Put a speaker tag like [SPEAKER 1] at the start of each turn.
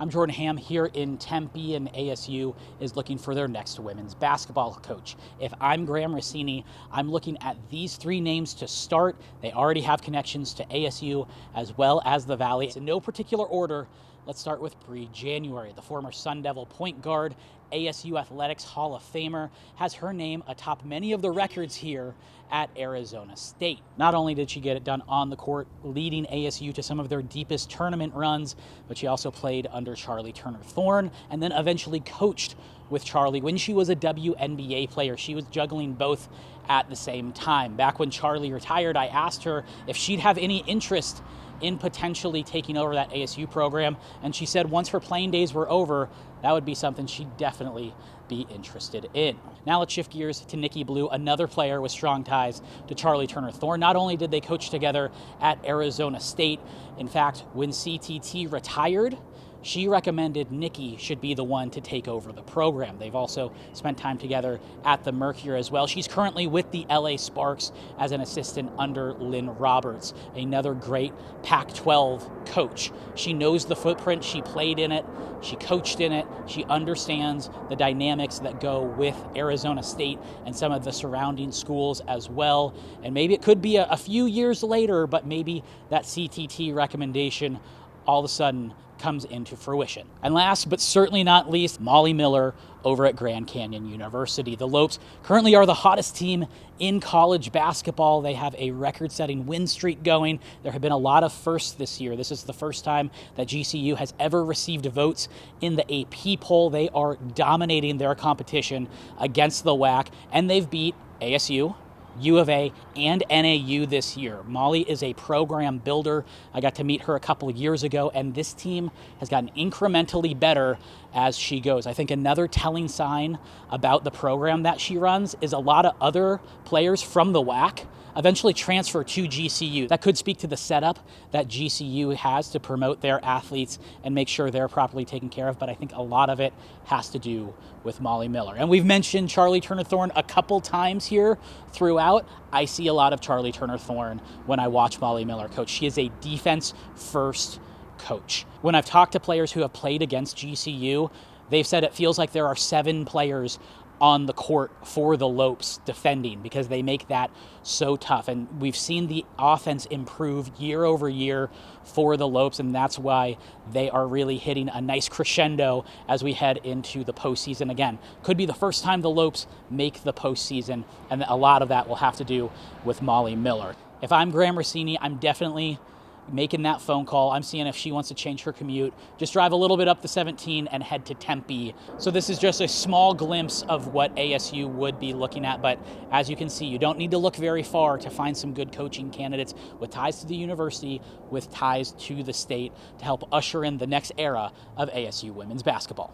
[SPEAKER 1] I'm Jordan Ham here in Tempe, and ASU is looking for their next women's basketball coach. If I'm Graham Rossini, I'm looking at these three names to start. They already have connections to ASU as well as the Valley. In no particular order, let's start with Bree January, the former Sun Devil point guard, ASU Athletics Hall of Famer, has her name atop many of the records here at Arizona State. Not only did she get it done on the court, leading ASU to some of their deepest tournament runs, but she also played under Charlie Turner-Thorne and then eventually coached with Charlie when she was a WNBA player. She was juggling both at the same time. Back when Charlie retired, I asked her if she'd have any interest in potentially taking over that ASU program, and she said once her playing days were over, that would be something she'd definitely be interested in. Now let's shift gears to Nikki Blue, another player with strong ties to Charlie Turner-Thorne. Not only did they coach together at Arizona State, in fact, when CTT retired, she recommended Nikki should be the one to take over the program. They've also spent time together at the Mercury as well. She's currently with the LA Sparks as an assistant under Lynn Roberts, another great Pac-12 coach. She knows the footprint, she played in it, she coached in it, she understands the dynamics that go with Arizona State and some of the surrounding schools as well. And maybe it could be a few years later, but maybe that CTT recommendation all of a sudden comes into fruition. And last but certainly not least, Molly Miller over at Grand Canyon University. The Lopes currently are the hottest team in college basketball. They have a record-setting win streak going. There have been a lot of firsts this year. This is the first time that GCU has ever received votes in the AP poll. They are dominating their competition against the WAC, and they've beat ASU, U of A, and NAU this year. Molly is a program builder. I got to meet her a couple of years ago, and this team has gotten incrementally better as she goes. I think another telling sign about the program that she runs is a lot of other players from the WAC eventually transfer to GCU. That could speak to the setup that GCU has to promote their athletes and make sure they're properly taken care of, but I think a lot of it has to do with Molly Miller. And we've mentioned Charlie Turner-Thorne a couple times here throughout. I see a lot of Charlie Turner-Thorne when I watch Molly Miller coach. She is a defense-first coach. When I've talked to players who have played against GCU, they've said it feels like there are 7 players on the court for the Lopes defending because they make that so tough. And we've seen the offense improve year over year for the Lopes, and that's why they are really hitting a nice crescendo as we head into the postseason. Again, could be the first time the Lopes make the postseason, and a lot of that will have to do with Molly Miller. If I'm Graham Rossini, I'm definitely making that phone call. I'm seeing if she wants to change her commute, just drive a little bit up the 17 and head to Tempe. So this is just a small glimpse of what ASU would be looking at, but as you can see, you don't need to look very far to find some good coaching candidates with ties to the university, with ties to the state to help usher in the next era of ASU women's basketball.